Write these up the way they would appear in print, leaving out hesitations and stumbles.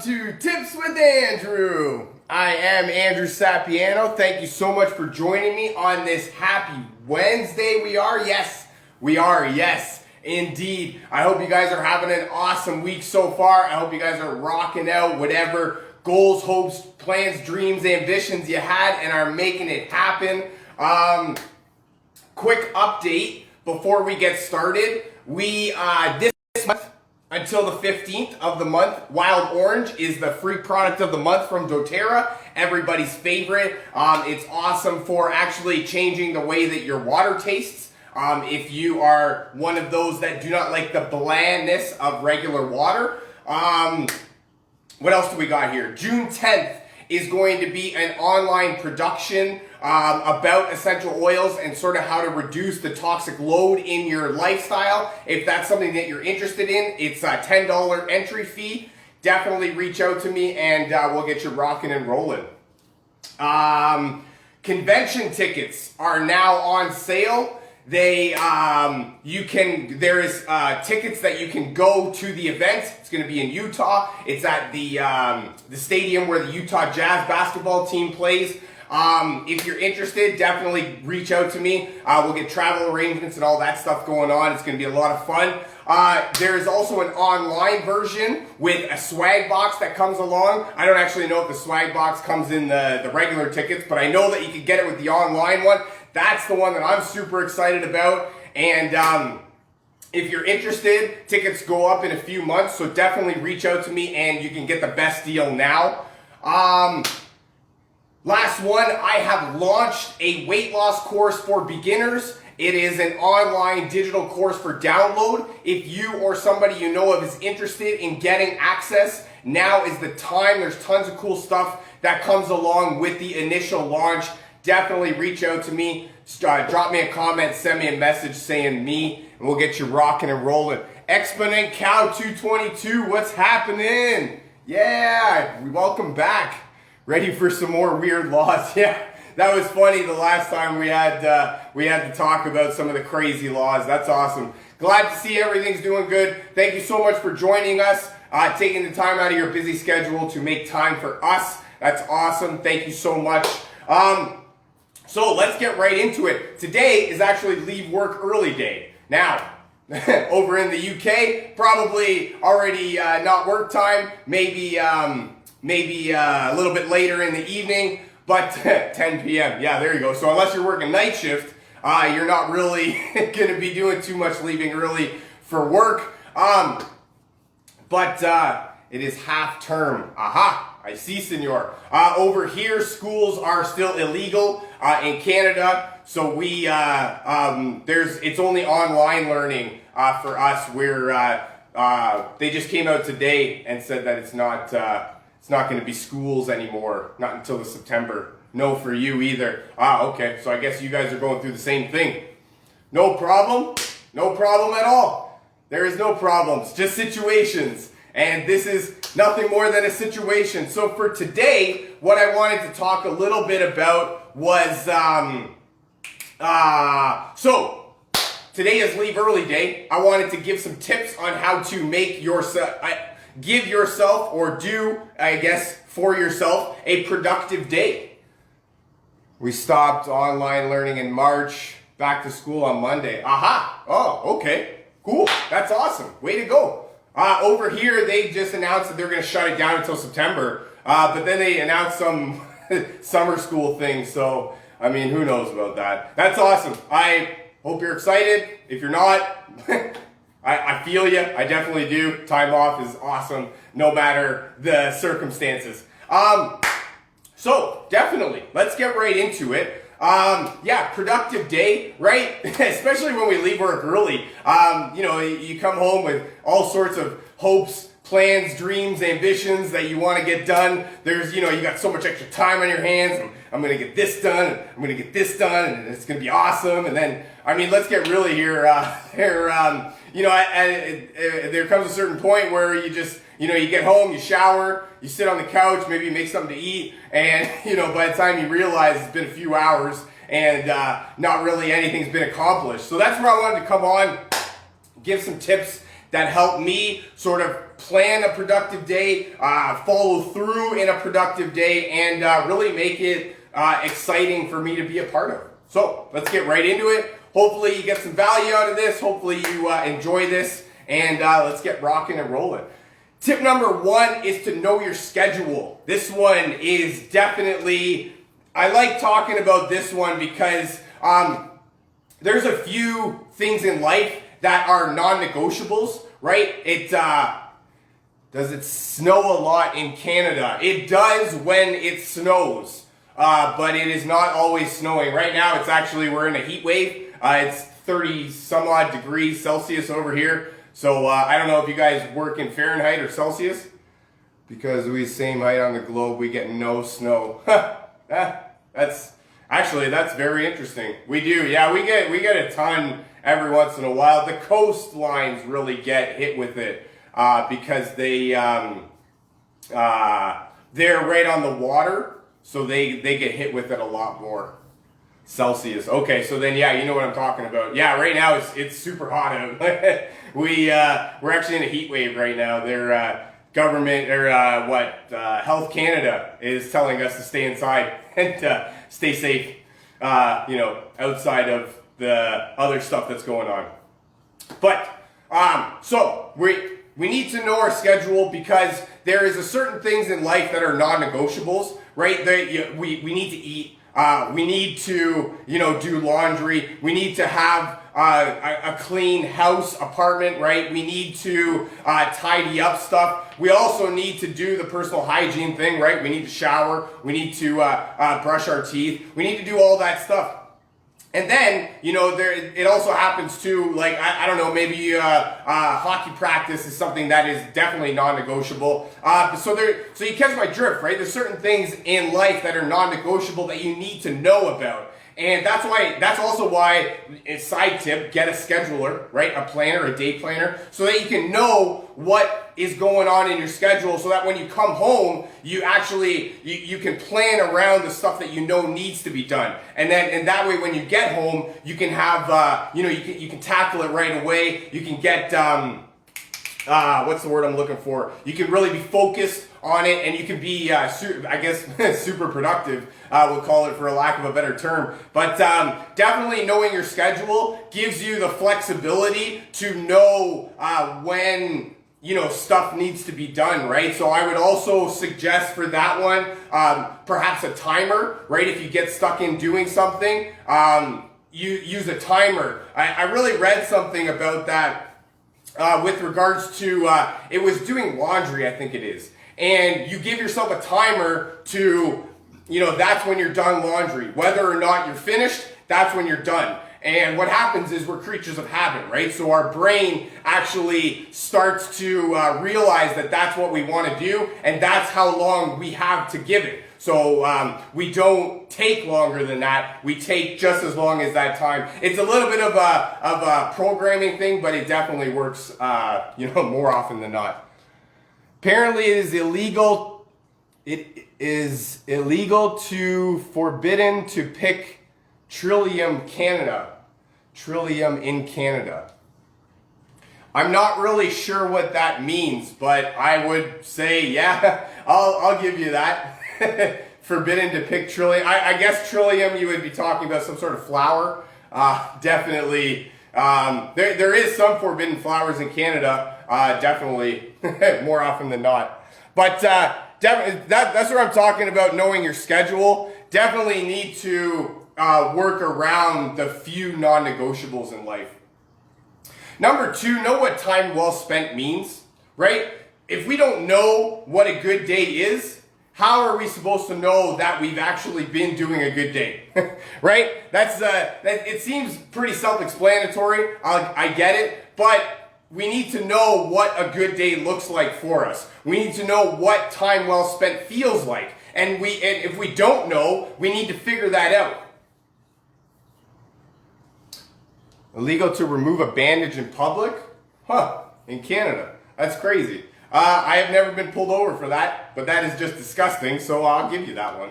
to Tips with Andrew. I am Andrew Sapiano. Thank you so much for joining me on this happy Wednesday. We are, yes, indeed. I hope you guys are having an awesome week so far. I hope you guys are rocking out whatever goals, hopes, plans, dreams, ambitions you had and are making it happen. Quick update before we get started. We, this month, until the 15th of the month, Wild Orange is the free product of the month from doTERRA, everybody's favorite. It's awesome for actually changing the way that your water tastes. If you are one of those that do not like the blandness of regular water. What else do we got here? June 10th is going to be an online production about essential oils and sort of how to reduce the toxic load in your lifestyle. If that's something that you're interested in, it's a $10 entry fee. Definitely reach out to me and we'll get you rocking and rolling. Convention tickets are now on sale. There is tickets that you can go to the event. It's going to be in Utah. It's at the stadium where the Utah Jazz basketball team plays. If you're interested, definitely reach out to me. We'll get travel arrangements and all that stuff going on. It's going to be a lot of fun. There is also an online version with a swag box that comes along. I don't actually know if the swag box comes in the regular tickets, but I know that you can get it with the online one. That's the one that I'm super excited about. And if you're interested, tickets go up in a few months, so definitely reach out to me and you can get the best deal now. Last one, I have launched a weight loss course for beginners. It is an online digital course for download. If you or somebody you know of is interested in getting access, now is the time. There's tons of cool stuff that comes along with the initial launch. Definitely reach out to me. Drop me a comment, send me a message saying me, and we'll get you rocking and rolling. Exponent Cow 222, what's happening? Yeah, welcome back. Ready for some more weird laws? Yeah, that was funny the last time we had to talk about some of the crazy laws. That's awesome. Glad to see everything's doing good. Thank you so much for joining us, taking the time out of your busy schedule to make time for us. That's awesome. Thank you so much. So let's get right into it. Today is actually Leave Work Early Day. Now, over in the UK, probably already not work time, maybe a little bit later in the evening, but 10 p.m. Yeah, there you go. So unless you're working night shift, you're not really going to be doing too much leaving early for work. But it is half term. Aha! I see, senor. Over here, schools are still illegal in Canada, so it's only online learning for us. They just came out today and said that it's not going to be schools anymore, not until the September. No for you either. Okay, so I guess you guys are going through the same thing. No problem. No problem at all. There is no problems, just situations. And this is nothing more than a situation. So for today, what I wanted to talk a little bit about was, so today is Leave Early Day. I wanted to give some tips on how to make give yourself, or do, I guess, for yourself, a productive day. We stopped online learning in March, back to school on Monday. Aha! Oh, okay. Cool. That's awesome. Way to go. Over here, they just announced that they're going to shut it down until September, but then they announced some summer school thing, so, I mean, who knows about that. That's awesome. I hope you're excited. If you're not, I feel you. I definitely do. Time off is awesome, no matter the circumstances. So, definitely, let's get right into it. Yeah, productive day, right? Especially when we leave work early. You come home with all sorts of hopes, plans, dreams, ambitions that you want to get done. There's, you got so much extra time on your hands. And I'm going to get this done, and I'm going to get this done, and it's going to be awesome. And then, I mean, let's get really here. There comes a certain point where you just, you get home, you shower, you sit on the couch, maybe you make something to eat, and, by the time you realize it's been a few hours and not really anything's been accomplished. So that's where I wanted to come on, give some tips that help me sort of plan a productive day, follow through in a productive day, and really make it exciting for me to be a part of. So let's get right into it. Hopefully you get some value out of this. Hopefully you enjoy this, and let's get rocking and rolling. Tip number 1 is to know your schedule. This one is definitely, I like talking about this one because there's a few things in life that are non-negotiables, right? Does it snow a lot in Canada? It does when it snows, but it is not always snowing. Right now, we're in a heat wave. It's 30 some odd degrees Celsius over here. So I don't know if you guys work in Fahrenheit or Celsius, because we same height on the globe, we get no snow. That's very interesting. We do, yeah, we get a ton every once in a while. The coastlines really get hit with it because they're right on the water, so they get hit with it a lot more. Celsius. Okay, so then yeah, you know what I'm talking about. Yeah, right now it's super hot out. We're actually in a heat wave right now. Their government or Health Canada is telling us to stay inside and stay safe. Outside of the other stuff that's going on. But so we need to know our schedule, because there is a certain things in life that are non-negotiables, right? We need to eat. We need to, do laundry. We need to have a clean house, apartment, right? We need to tidy up stuff. We also need to do the personal hygiene thing, right? We need to shower. We need to brush our teeth. We need to do all that stuff. And then, it also happens too, like, I don't know, maybe hockey practice is something that is definitely non-negotiable. So you catch my drift, right? There's certain things in life that are non-negotiable that you need to know about. And that's also why, a side tip, get a scheduler, right? A planner, a day planner, so that you can know what is going on in your schedule, so that when you come home, you actually, you can plan around the stuff that you know needs to be done. And that way, when you get home, you can have, you can tackle it right away. You can get, what's the word I'm looking for? You can really be focused on it, and you can be, super productive, we'll call it, for a lack of a better term. But definitely knowing your schedule gives you the flexibility to know when, stuff needs to be done, right? So I would also suggest for that one, perhaps a timer, right? If you get stuck in doing something, you use a timer. I really read something about that with regards to, it was doing laundry, I think it is. And you give yourself a timer to, that's when you're done laundry. Whether or not you're finished, that's when you're done. And what happens is we're creatures of habit, right? So our brain actually starts to realize that that's what we want to do, and that's how long we have to give it. So we don't take longer than that. We take just as long as that time. It's a little bit of a programming thing, but it definitely works, more often than not. Apparently, it is illegal to forbidden to pick Trillium in Canada. I'm not really sure what that means, but I would say, yeah, I'll give you that. Forbidden to pick Trillium. I guess Trillium, you would be talking about some sort of flower. Definitely. There is some forbidden flowers in Canada. Definitely, more often than not. But that's what I'm talking about, knowing your schedule. Definitely need to work around the few non-negotiables in life. Number 2, know what time well spent means, right? If we don't know what a good day is, how are we supposed to know that we've actually been doing a good day, right? It seems pretty self-explanatory. I get it, but we need to know what a good day looks like for us. We need to know what time well spent feels like. And if we don't know, we need to figure that out. Illegal to remove a bandage in public? In Canada. That's crazy. I have never been pulled over for that, but that is just disgusting, so I'll give you that one.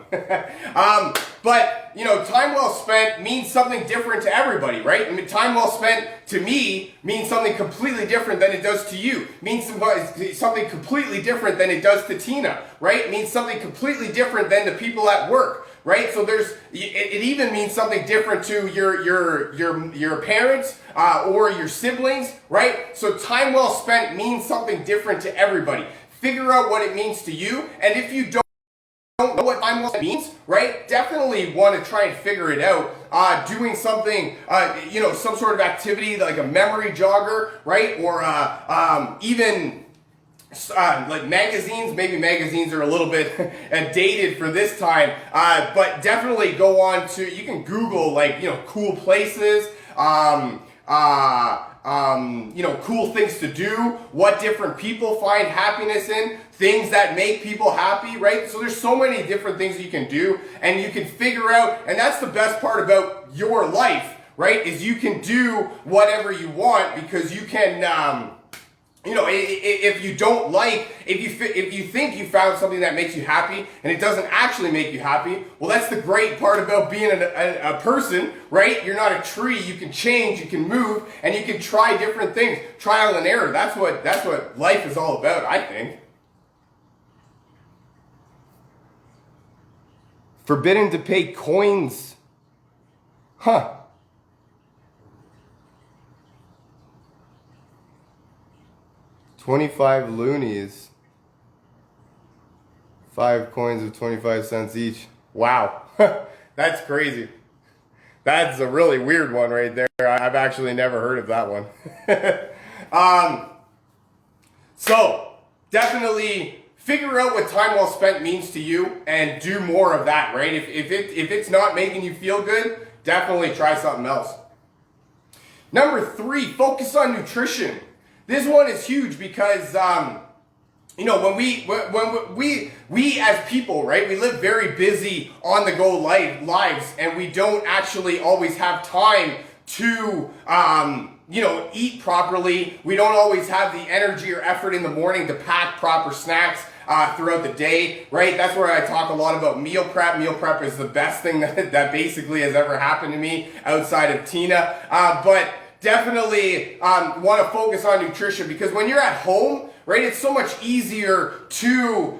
But, you know, time well spent means something different to everybody, right? I mean, time well spent to me means something completely different than it does to you. Means something completely different than it does to Tina, right? It means something completely different than the people at work, right? So it even means something different to your parents or your siblings, right? So time well spent means something different to everybody. Figure out what it means to you, and if you don't know what time well spent means, right? Definitely want to try and figure it out. Doing something, you know, some sort of activity like a memory jogger, right? Or even like magazines. Maybe magazines are a little bit dated for this time, but definitely go on to, you can Google like, you know, cool places, you know, cool things to do, what different people find happiness in, things that make people happy, right? So there's so many different things you can do, and you can figure out, and that's the best part about your life, right? Is you can do whatever you want, because you can, you know, if you don't like, if you think you found something that makes you happy and it doesn't actually make you happy, well, that's the great part about being a person, right? You're not a tree. You can change, you can move, and you can try different things. Trial and error. That's what life is all about, I think. Forbidden to pay coins. Huh. $25 loonies. 5 coins of 25 cents each. Wow. That's crazy. That's a really weird one right there. I've actually never heard of that one. So, definitely figure out what time well spent means to you and do more of that, right? If it's not making you feel good, definitely try something else. Number 3, focus on nutrition. This one is huge because, you know, when we as people, right, we live very busy on the go lives, and we don't actually always have time to, you know, eat properly. We don't always have the energy or effort in the morning to pack proper snacks throughout the day, right? That's where I talk a lot about meal prep. Meal prep is the best thing that basically has ever happened to me outside of Tina. But definitely want to focus on nutrition, because when you're at home, right, it's so much easier to,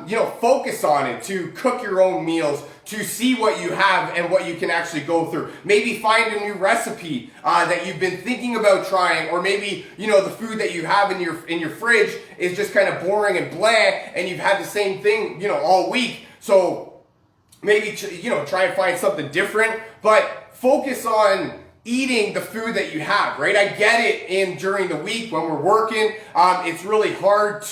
you know, focus on it, to cook your own meals, to see what you have and what you can actually go through. Maybe find a new recipe that you've been thinking about trying, or maybe, you know, the food that you have in your fridge is just kind of boring and bland, and you've had the same thing, you know, all week. So maybe, you know, try and find something different, but focus on eating the food that you have, right? I get it during the week when we're working. It's really hard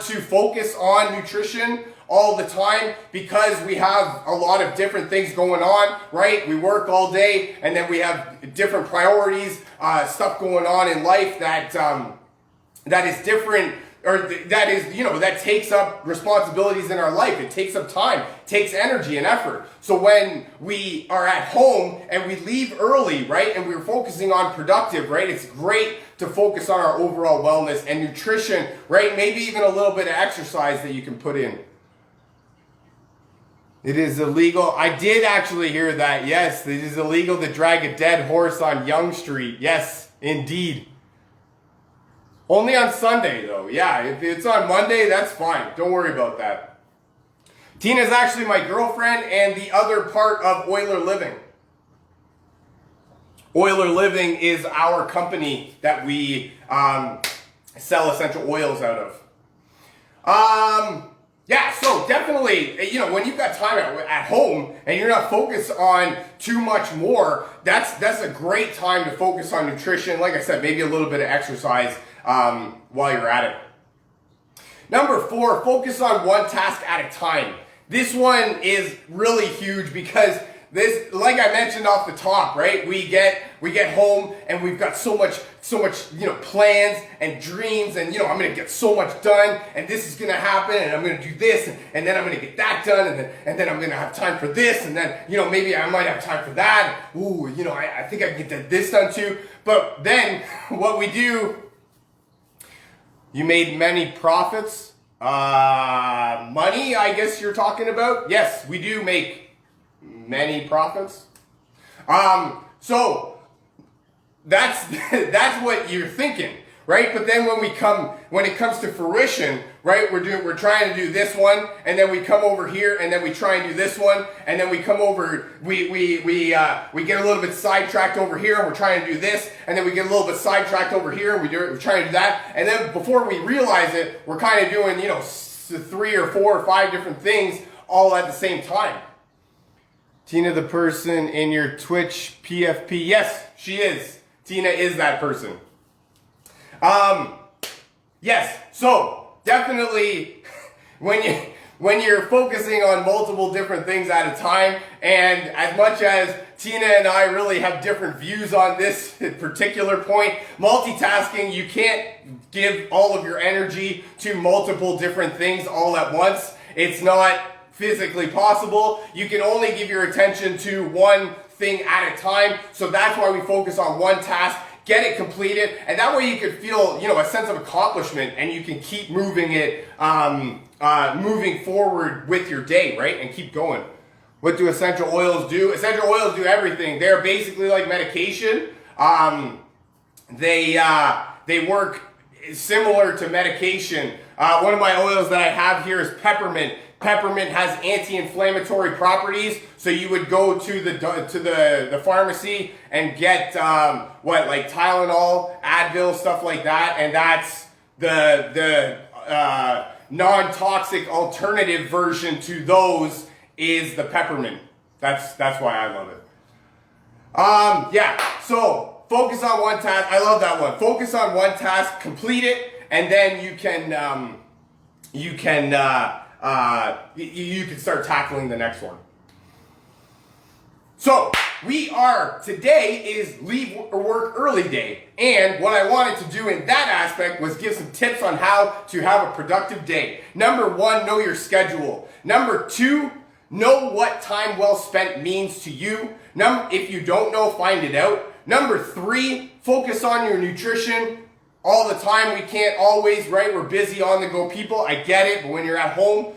to focus on nutrition all the time, because we have a lot of different things going on, right? We work all day, and then we have different priorities, stuff going on in life that is different, or that is, you know, that takes up responsibilities in our life. It takes up time, takes energy and effort. So when we are at home and we leave early, right, and we're focusing on productive, right, it's great to focus on our overall wellness and nutrition, right? Maybe even a little bit of exercise that you can put in. It is illegal. I did actually hear that. Yes, it is illegal to drag a dead horse on Yonge Street. Yes, indeed. Only on Sunday, though. Yeah, if it's on Monday, that's fine. Don't worry about that. Tina's actually my girlfriend and the other part of Euler Living. Euler Living is our company that we sell essential oils out of. Yeah, so definitely, you know, when you've got time at home and you're not focused on too much more, that's a great time to focus on nutrition. Like I said, maybe a little bit of exercise while you're at it. Number 4, focus on one task at a time. This one is really huge because this, like I mentioned off the top, right? We get we get home and we've got so much, plans and dreams, and I'm gonna get so much done, and this is gonna happen, and I'm gonna do this, and then I'm gonna get that done, and then I'm gonna have time for this, and then maybe I might have time for that. Ooh, I think I can get this done too. But then what we do, you made many profits. Money, I guess you're talking about. Yes, we do make many profits. So that's what you're thinking, right? But then when it comes to fruition, right? We're trying to do this one, and then we come over here, and then we try and do this one, and then we come over, we get a little bit sidetracked over here, and we're trying to do this, and then we get a little bit sidetracked over here, and we're trying to do that, and then before we realize it, we're kind of doing 3 or 4 or 5 different things all at the same time. Tina, the person in your Twitch PFP, yes, she is. Tina is that person. Yes, so definitely when you're focusing on multiple different things at a time, and as much as Tina and I really have different views on this particular point, multitasking, you can't give all of your energy to multiple different things all at once. It's not physically possible. You can only give your attention to one thing at a time. So that's why we focus on one task, get it completed, and that way you can feel, a sense of accomplishment, and you can keep moving it, moving forward with your day, right? And keep going. What do essential oils do? Essential oils do everything. They're basically like medication. They work similar to medication. One of my oils that I have here is peppermint. Peppermint has anti-inflammatory properties, so you would go to the pharmacy and get like Tylenol, Advil, stuff like that, and that's the non-toxic alternative version to those is the peppermint. That's why I love it. Yeah. So focus on one task. I love that one. Focus on one task, complete it, and then you can start tackling the next one. So today is leave work early day. And what I wanted to do in that aspect was give some tips on how to have a productive day. Number 1, know your schedule. Number 2, know what time well spent means to you. If you don't know, find it out. Number 3, focus on your nutrition. All the time, we can't always, right? We're busy on the go people. I get it, but when you're at home,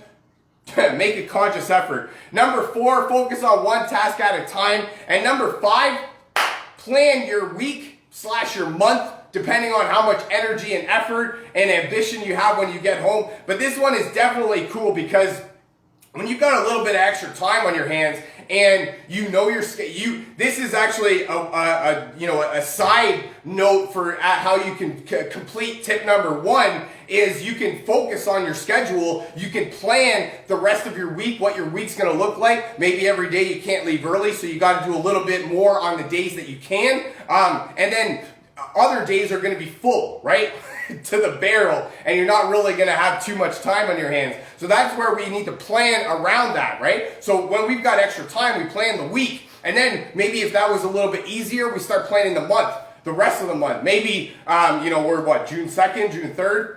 make a conscious effort. Number 4, focus on one task at a time. And number 5, plan your week / your month, depending on how much energy and effort and ambition you have when you get home. But this one is definitely cool because when you've got a little bit of extra time on your hands and this is actually a side note for how you can complete tip number 1 is you can focus on your schedule. You can plan the rest of your week, what your week's going to look like. Maybe every day you can't leave early, so you got to do a little bit more on the days that you can. And then other days are going to be full, right? To the barrel, and you're not really going to have too much time on your hands. So that's where we need to plan around that, right? So when we've got extra time, we plan the week, and then maybe if that was a little bit easier, we start planning the month, the rest of the month. Maybe, we're June 2nd, June 3rd,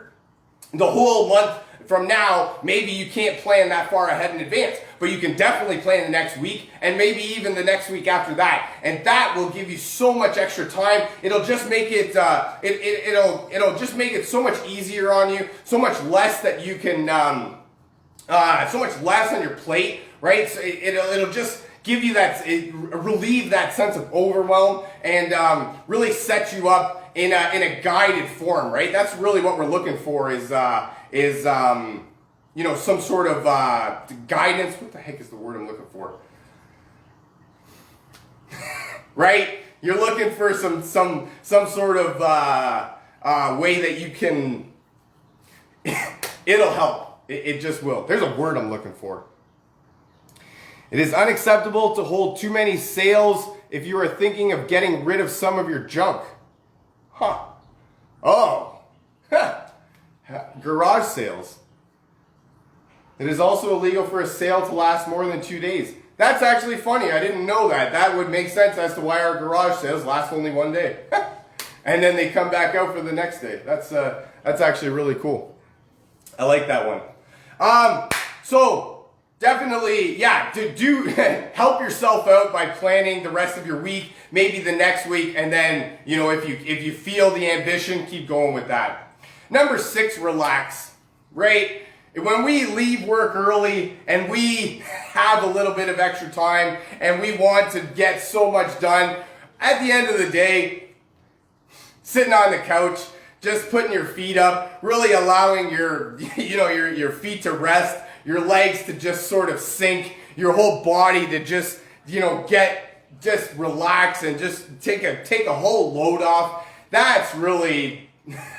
the whole month from now. Maybe you can't plan that far ahead in advance, but you can definitely plan the next week and maybe even the next week after that. And that will give you so much extra time. It'll just make it, it'll just make it so much easier on you, so much less that you can, so much less on your plate, right? So it'll just give you relieve that sense of overwhelm and really set you up in a guided form, right? That's really what we're looking for is some sort of guidance. What the heck is the word I'm looking for? Right? You're looking for some sort of way that you can. It'll help. It just will. There's a word I'm looking for. It is unacceptable to hold too many sales if you are thinking of getting rid of some of your junk. Huh. Oh. Garage sales. It is also illegal for a sale to last more than 2 days. That's actually funny. I didn't know that. That would make sense as to why our garage sales last only one day. And then they come back out for the next day. That's actually really cool. I like that one. So definitely, yeah, do help yourself out by planning the rest of your week, maybe the next week, and then, you know, if you feel the ambition, keep going with that. Number 6, relax, right? When we leave work early and we have a little bit of extra time and we want to get so much done, at the end of the day, sitting on the couch, just putting your feet up, really allowing your feet to rest, your legs to just sort of sink, your whole body to just, just relax and just take a whole load off. That's really,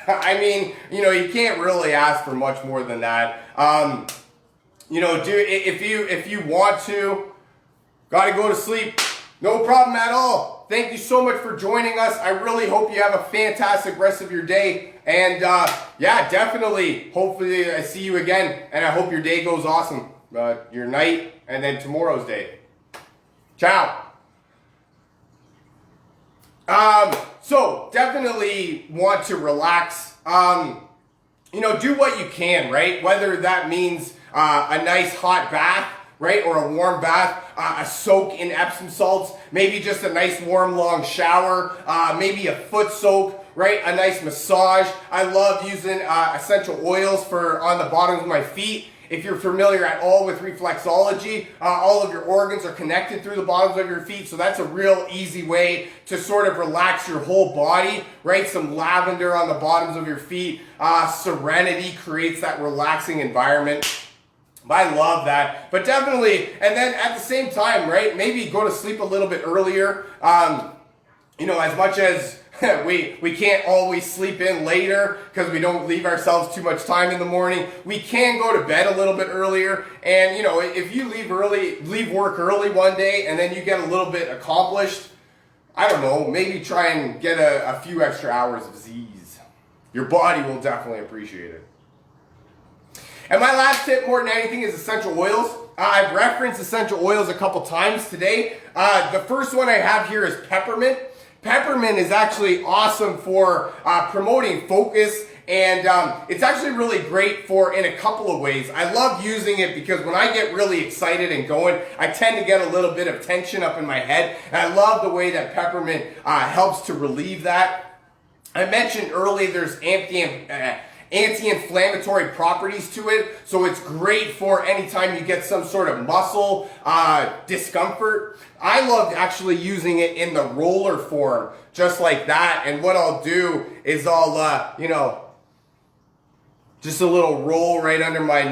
I mean, you can't really ask for much more than that. If you want to, gotta go to sleep, no problem at all. Thank you so much for joining us. I really hope you have a fantastic rest of your day. And yeah, definitely, hopefully I see you again. And I hope your day goes awesome. Your night and then tomorrow's day. Ciao. So definitely want to relax. Do what you can, right? Whether that means a nice hot bath, right? Or a warm bath, a soak in Epsom salts, maybe just a nice warm long shower, maybe a foot soak, right? A nice massage. I love using essential oils on the bottoms of my feet. If you're familiar at all with reflexology, all of your organs are connected through the bottoms of your feet, so that's a real easy way to sort of relax your whole body, right? Some lavender on the bottoms of your feet. Serenity creates that relaxing environment. I love that. But definitely, and then at the same time, right, maybe go to sleep a little bit earlier. As much as we can't always sleep in later because we don't leave ourselves too much time in the morning, we can go to bed a little bit earlier. And, if you leave work early one day and then you get a little bit accomplished, I don't know, maybe try and get a few extra hours of Z's. Your body will definitely appreciate it. And my last tip, more than anything, is essential oils. I've referenced essential oils a couple times today. The first one I have here is peppermint. Peppermint is actually awesome for promoting focus, and it's actually really great in a couple of ways. I love using it because when I get really excited and going, I tend to get a little bit of tension up in my head, and I love the way that peppermint helps to relieve that. I mentioned earlier there's anti-inflammatory properties to it, so it's great for anytime you get some sort of muscle discomfort. I love actually using it in the roller form, just like that. And what I'll do is just a little roll right under my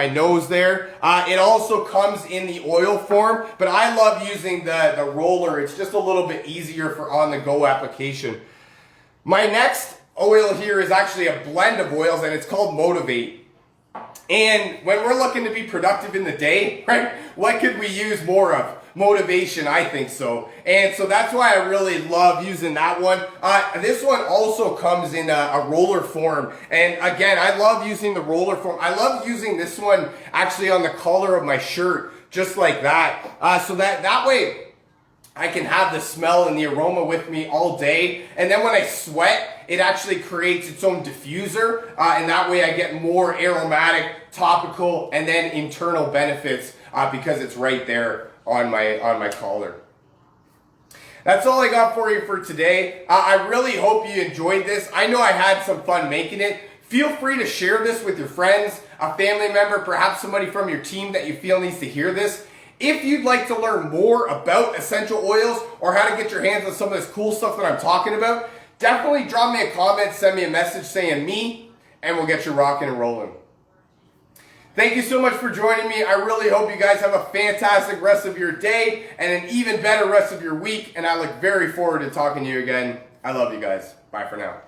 nose there. It also comes in the oil form, but I love using the roller. It's just a little bit easier for on-the-go application. My next oil here is actually a blend of oils, and it's called Motivate. And when we're looking to be productive in the day, right, what could we use more of? Motivation, I think so. And so that's why I really love using that one. This one also comes in a roller form. And again, I love using the roller form. I love using this one actually on the collar of my shirt, just like that. So that way I can have the smell and the aroma with me all day. And then when I sweat, it actually creates its own diffuser. And that way I get more aromatic, topical, and then internal benefits because it's right there on my collar. That's all I got for you for today. I really hope you enjoyed this. I know I had some fun making it. Feel free to share this with your friends, a family member, perhaps somebody from your team that you feel needs to hear this. If you'd like to learn more about essential oils or how to get your hands on some of this cool stuff that I'm talking about, definitely drop me a comment, send me a message saying me, and we'll get you rocking and rolling. Thank you so much for joining me. I really hope you guys have a fantastic rest of your day and an even better rest of your week, and I look very forward to talking to you again. I love you guys. Bye for now.